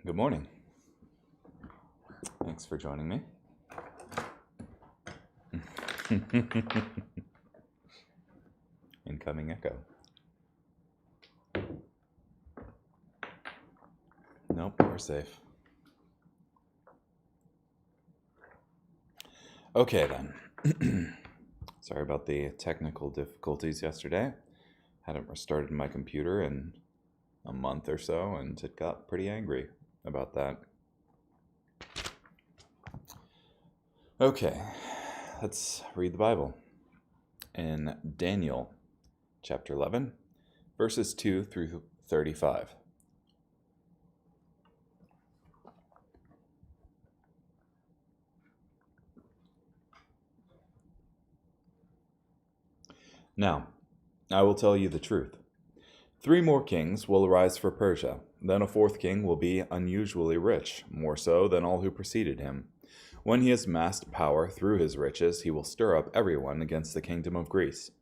Good morning. Thanks for joining me. Incoming echo. Nope, we're safe. Okay then. Sorry about the technical difficulties yesterday. Hadn't restarted my computer in a month or so, and it got pretty angry about that. Okay, let's read the Bible. In Daniel chapter 11, verses 2 through 35. Now, I will tell you the truth. 3 more kings will arise for Persia. Then a 4th king will be unusually rich, more so than all who preceded him. When he has amassed power through his riches, he will stir up everyone against the kingdom of Greece.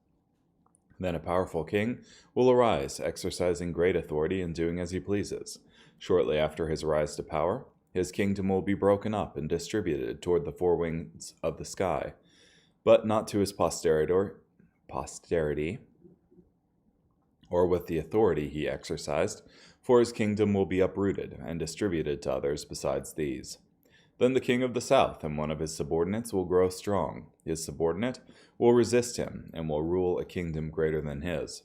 Then a powerful king will arise, exercising great authority and doing as he pleases. Shortly after his rise to power, his kingdom will be broken up and distributed toward the 4 winds of the sky, but not to his posterity or with the authority he exercised, for his kingdom will be uprooted and distributed to others besides these. Then the king of the south and one of his subordinates will grow strong. His subordinate will resist him and will rule a kingdom greater than his.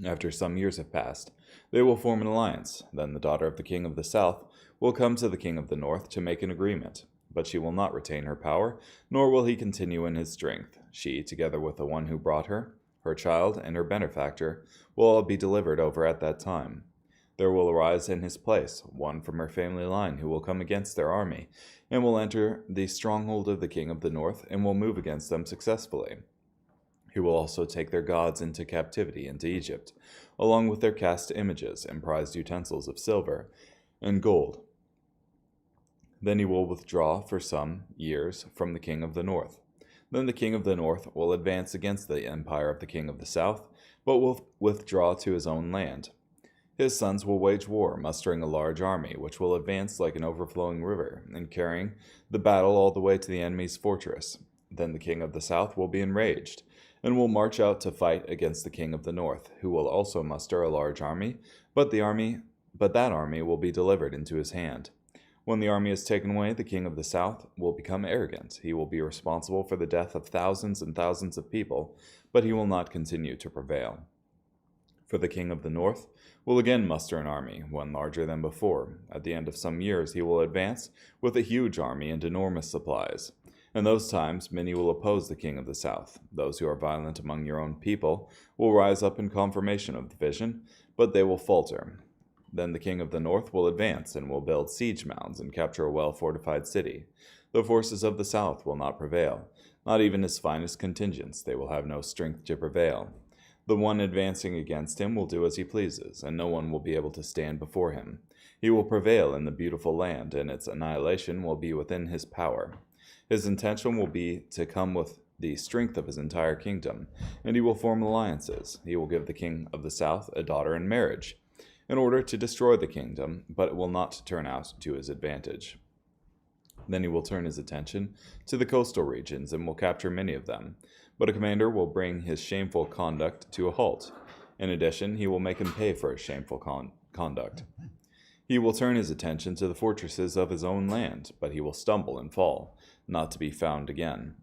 After some years have passed, they will form an alliance. Then the daughter of the king of the south will come to the king of the north to make an agreement. But she will not retain her power, nor will he continue in his strength. She, together with the one who brought her child, and her benefactor, will all be delivered over at that time. There will arise in his place one from her family line who will come against their army, and will enter the stronghold of the king of the north, and will move against them successfully. He will also take their gods into captivity into Egypt, along with their cast images and prized utensils of silver and gold. Then he will withdraw for some years from the king of the north. Then the king of the north will advance against the empire of the king of the south, but will withdraw to his own land. His sons will wage war, mustering a large army, which will advance like an overflowing river, and carrying the battle all the way to the enemy's fortress. Then the king of the south will be enraged, and will march out to fight against the king of the north, who will also muster a large army, but that army will be delivered into his hand. When the army is taken away, the king of the south will become arrogant. He will be responsible for the death of thousands and thousands of people, but he will not continue to prevail. For the king of the north will again muster an army, one larger than before. At the end of some years he will advance with a huge army and enormous supplies. In those times many will oppose the king of the south. Those who are violent among your own people will rise up in confirmation of the vision, but they will falter. Then the king of the north will advance and will build siege mounds and capture a well-fortified city. The forces of the south will not prevail, not even his finest contingents. They will have no strength to prevail. The one advancing against him will do as he pleases, and no one will be able to stand before him. He will prevail in the beautiful land, and its annihilation will be within his power. His intention will be to come with the strength of his entire kingdom, and he will form alliances. He will give the king of the south a daughter in marriage, in order to destroy the kingdom, but it will not turn out to his advantage. Then he will turn his attention to the coastal regions and will capture many of them, but a commander will bring his shameful conduct to a halt. In addition, he will make him pay for his shameful conduct. He will turn his attention to the fortresses of his own land, but he will stumble and fall, not to be found again.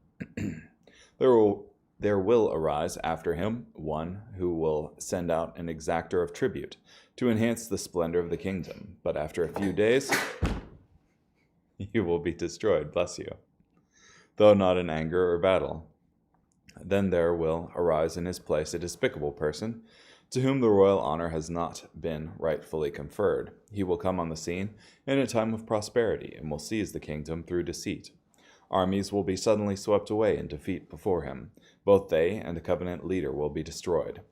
There will arise after him one who will send out an exactor of tribute to enhance the splendor of the kingdom, but after a few days you will be destroyed, bless you, though not in anger or battle. Then there will arise in his place a despicable person, to whom the royal honor has not been rightfully conferred. He will come on the scene in a time of prosperity, and will seize the kingdom through deceit. Armies will be suddenly swept away in defeat before him. Both they and a covenant leader will be destroyed.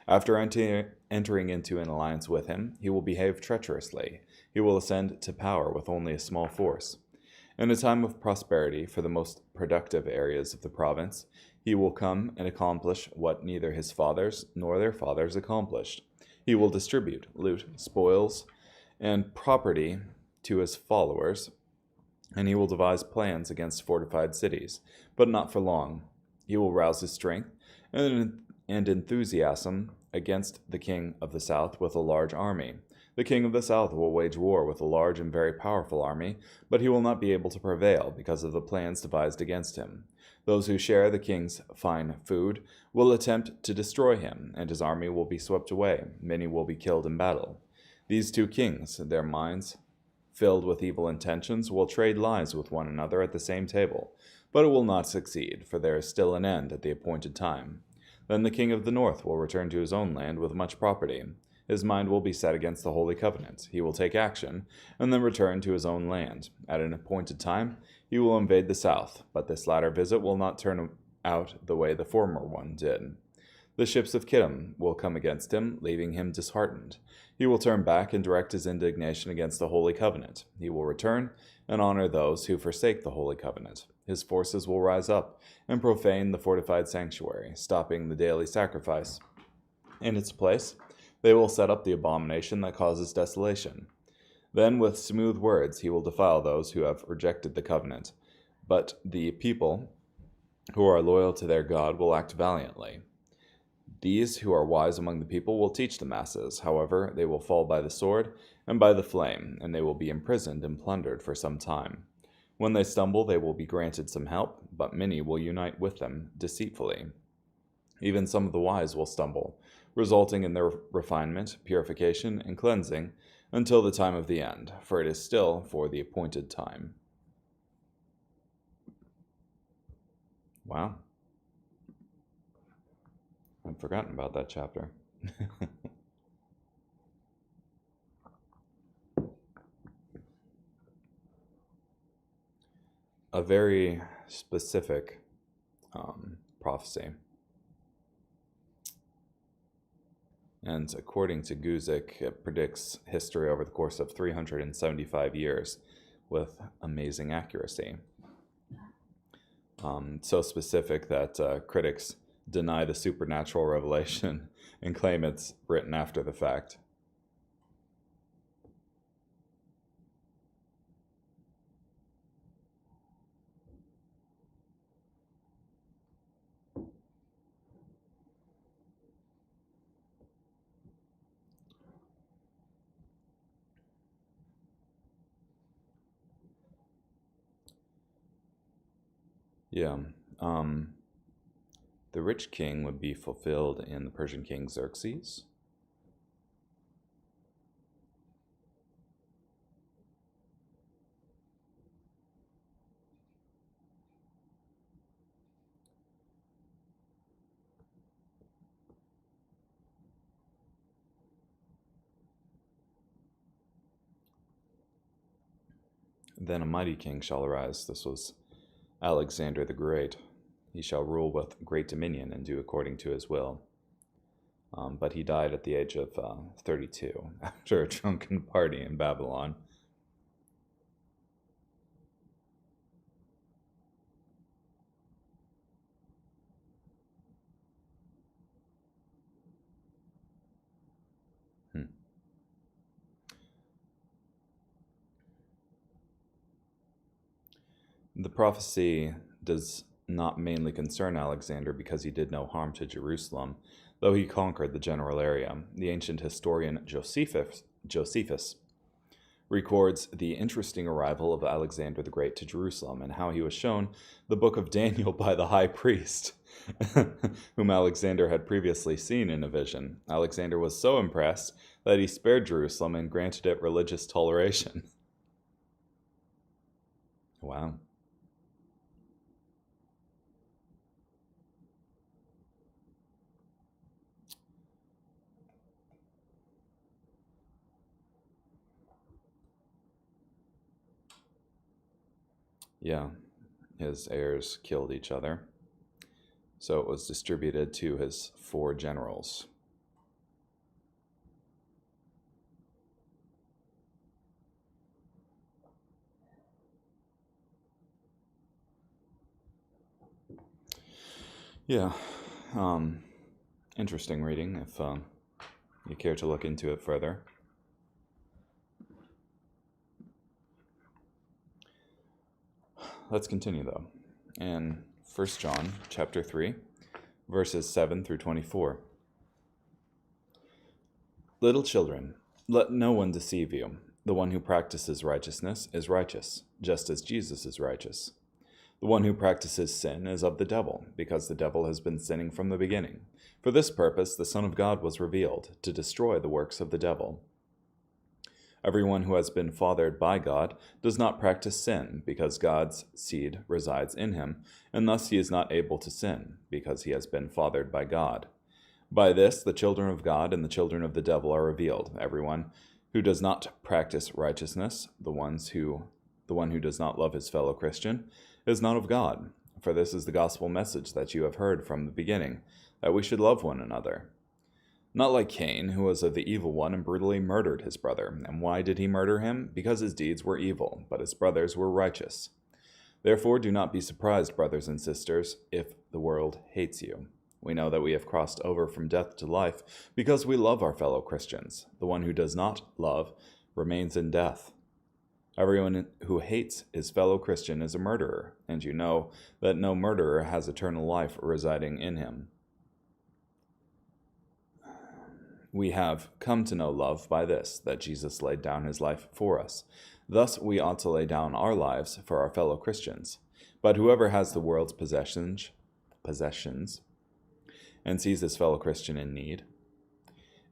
After entering into an alliance with him, he will behave treacherously. He will ascend to power with only a small force. In a time of prosperity for the most productive areas of the province, he will come and accomplish what neither his fathers nor their fathers accomplished. He will distribute loot, spoils, and property to his followers, and he will devise plans against fortified cities, but not for long. He will rouse his strength and enthusiasm against the king of the south with a large army. The king of the south will wage war with a large and very powerful army, but he will not be able to prevail because of the plans devised against him. Those who share the king's fine food will attempt to destroy him, and his army will be swept away. Many will be killed in battle. These two kings, their minds filled with evil intentions, will trade lies with one another at the same table, but it will not succeed, for there is still an end at the appointed time. Then the king of the north will return to his own land with much property. His mind will be set against the Holy Covenant. He will take action, and then return to his own land. At an appointed time, he will invade the south, but this latter visit will not turn out the way the former one did. The ships of Kittim will come against him, leaving him disheartened. He will turn back and direct his indignation against the Holy Covenant. He will return and honor those who forsake the Holy Covenant. His forces will rise up and profane the fortified sanctuary, stopping the daily sacrifice. In its place, they will set up the abomination that causes desolation. Then with smooth words he will defile those who have rejected the covenant. But the people who are loyal to their God will act valiantly. These who are wise among the people will teach the masses. However, they will fall by the sword and by the flame, and they will be imprisoned and plundered for some time. When they stumble, they will be granted some help, but many will unite with them deceitfully. Even some of the wise will stumble, resulting in their refinement, purification, and cleansing until the time of the end, for it is still for the appointed time. Wow. I'd forgotten about that chapter. A very specific prophecy. And according to Guzik, it predicts history over the course of 375 years with amazing accuracy. So specific that critics deny the supernatural revelation and claim it's written after the fact. Yeah. The rich king would be fulfilled in the Persian king Xerxes. Then a mighty king shall arise. This was Alexander the Great. He shall rule with great dominion and do according to his will. But he died at the age of 32 after a drunken party in Babylon. The prophecy does not mainly concern Alexander because he did no harm to Jerusalem, though he conquered the general area. The ancient historian Josephus records the interesting arrival of Alexander the Great to Jerusalem and how he was shown the book of Daniel by the high priest, whom Alexander had previously seen in a vision. Alexander was so impressed that he spared Jerusalem and granted it religious toleration. Wow. Yeah, his heirs killed each other. So it was distributed to his 4 generals. Yeah, interesting reading if you care to look into it further. let's continue though. In 1 John chapter 3, verses 7 through 24. Little children, let no one deceive you. The one who practices righteousness is righteous, just as Jesus is righteous. The one who practices sin is of the devil, because the devil has been sinning from the beginning. For this purpose the Son of God was revealed, to destroy the works of the devil. Everyone who has been fathered by God does not practice sin, because God's seed resides in him, and thus he is not able to sin, because he has been fathered by God. By this the children of God and the children of the devil are revealed. Everyone who does not practice righteousness, the one who does not love his fellow Christian, is not of God. For this is the gospel message that you have heard from the beginning, that we should love one another. Not like Cain, who was of the evil one and brutally murdered his brother. And why did he murder him? Because his deeds were evil, but his brothers were righteous. Therefore do not be surprised, brothers and sisters, if the world hates you. We know that we have crossed over from death to life because we love our fellow Christians. The one who does not love remains in death. Everyone who hates his fellow Christian is a murderer, and you know that no murderer has eternal life residing in him. We have come to know love by this, that Jesus laid down his life for us. Thus we ought to lay down our lives for our fellow Christians. But whoever has the world's possessions, and sees his fellow Christian in need,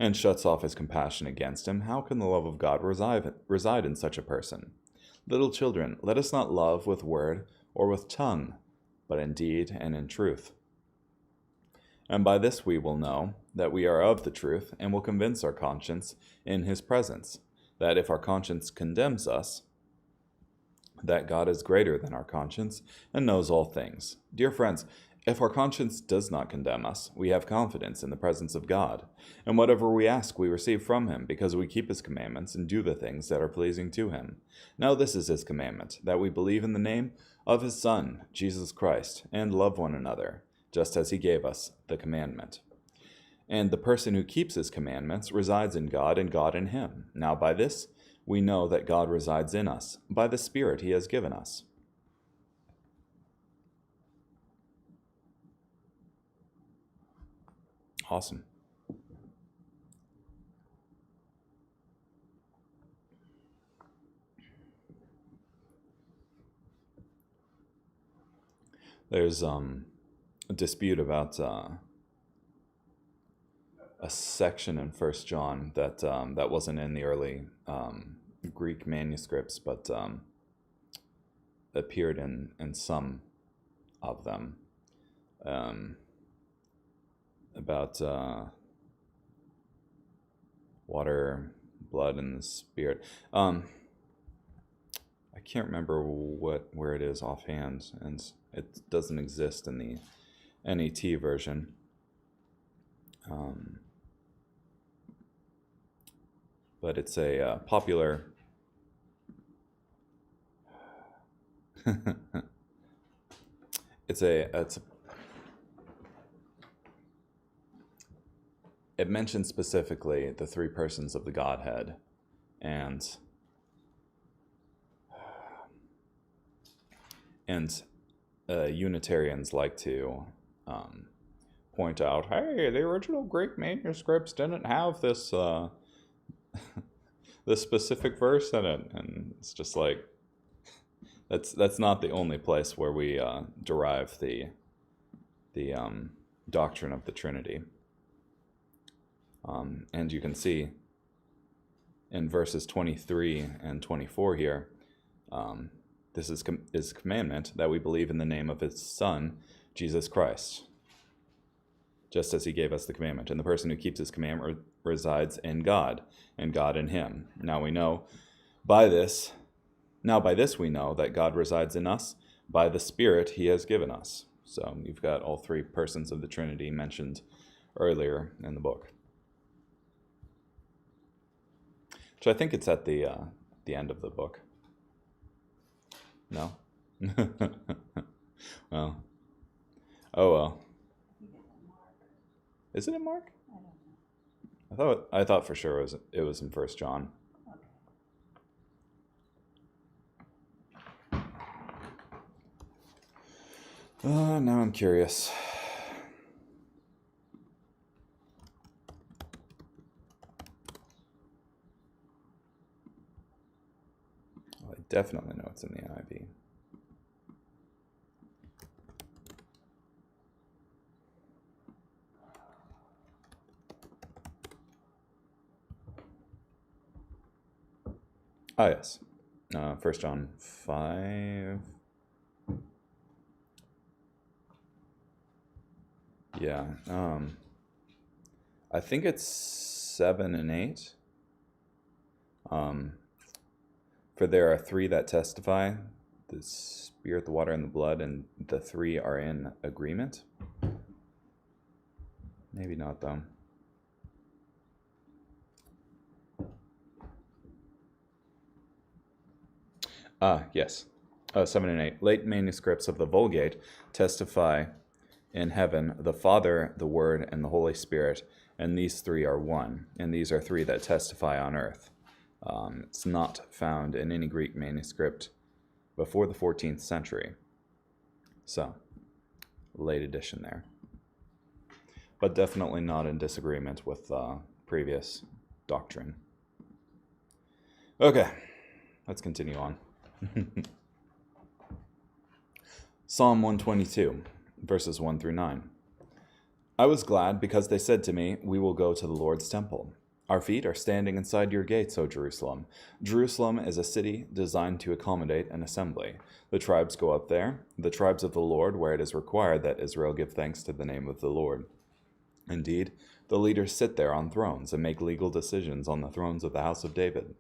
and shuts off his compassion against him, how can the love of God reside in such a person? Little children, let us not love with word or with tongue, but in deed and in truth. And by this we will know that we are of the truth, and will convince our conscience in his presence, that if our conscience condemns us, that God is greater than our conscience and knows all things. Dear friends, if our conscience does not condemn us, we have confidence in the presence of God. And whatever we ask, we receive from him, because we keep his commandments and do the things that are pleasing to him. Now this is his commandment, that we believe in the name of his Son, Jesus Christ, and love one another, just as he gave us the commandment. And the person who keeps his commandments resides in God, and God in him. Now by this we know that God resides in us, by the Spirit he has given us. Awesome. There's a dispute about a section in 1 John that that wasn't in the early Greek manuscripts, but appeared in some of them. About water, blood, and the Spirit. I can't remember where it is offhand, and it doesn't exist in the NET version. But it's a popular. It mentions specifically the three persons of the Godhead, and Unitarians like to point out, hey, the original Greek manuscripts didn't have this this specific verse in it, and it's just like that's not the only place where we derive the doctrine of the Trinity. And you can see in verses 23 and 24 here, this is his commandment, that we believe in the name of his Son, Jesus Christ, just as he gave us the commandment. And the person who keeps his commandment resides in God, and God in him. Now by this we know that God resides in us by the Spirit he has given us. So you've got all three persons of the Trinity mentioned earlier in the book. Which I think it's at the end of the book. No? Well. Oh well. Is it in Mark? I thought for sure it was in 1 John. Now I'm curious. Well, I definitely know it's in the IV. Ah, yes. 1 John 5. Yeah. I think it's 7 and 8. For there are 3 that testify, the spirit, the water, and the blood, and the 3 are in agreement. Maybe not, though. Yes. 7 and 8. Late manuscripts of the Vulgate testify in heaven the Father, the Word, and the Holy Spirit, and these 3 are one, and these are 3 that testify on earth. It's not found in any Greek manuscript before the 14th century. So, late edition there. But definitely not in disagreement with previous doctrine. Okay, let's continue on. Psalm 122, verses 1 through 9. I was glad because they said to me, "We will go to the Lord's temple." Our feet are standing inside your gates, O Jerusalem. Jerusalem is a city designed to accommodate an assembly. The tribes go up there, the tribes of the Lord, where it is required that Israel give thanks to the name of the Lord. Indeed, the leaders sit there on thrones and make legal decisions on the thrones of the house of David.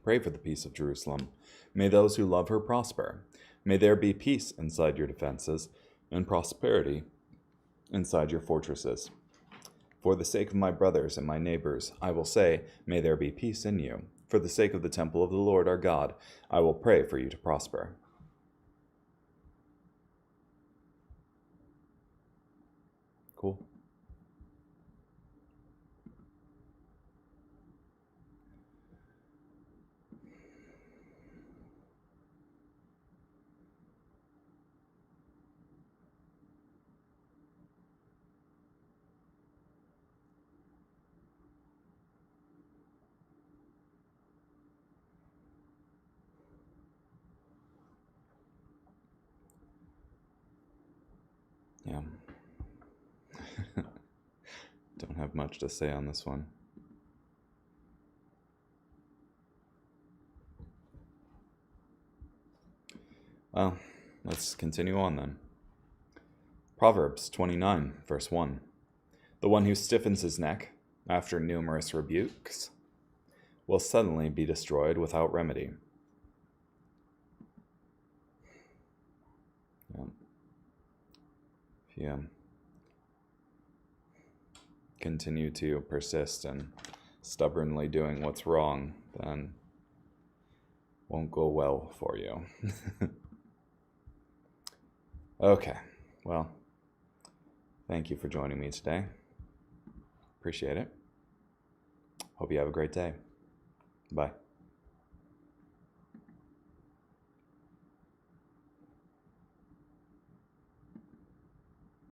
Pray for the peace of Jerusalem. May those who love her prosper. May there be peace inside your defenses and prosperity inside your fortresses. For the sake of my brothers and my neighbors, I will say, may there be peace in you. For the sake of the temple of the Lord our God, I will pray for you to prosper. Cool. Yeah. Don't have much to say on this one. Well, let's continue on then. Proverbs 29, verse 1. The one who stiffens his neck, after numerous rebukes, will suddenly be destroyed without remedy. If you continue to persist in stubbornly doing what's wrong, then won't go well for you. Okay, well, thank you for joining me today. Appreciate it. Hope you have a great day. Bye.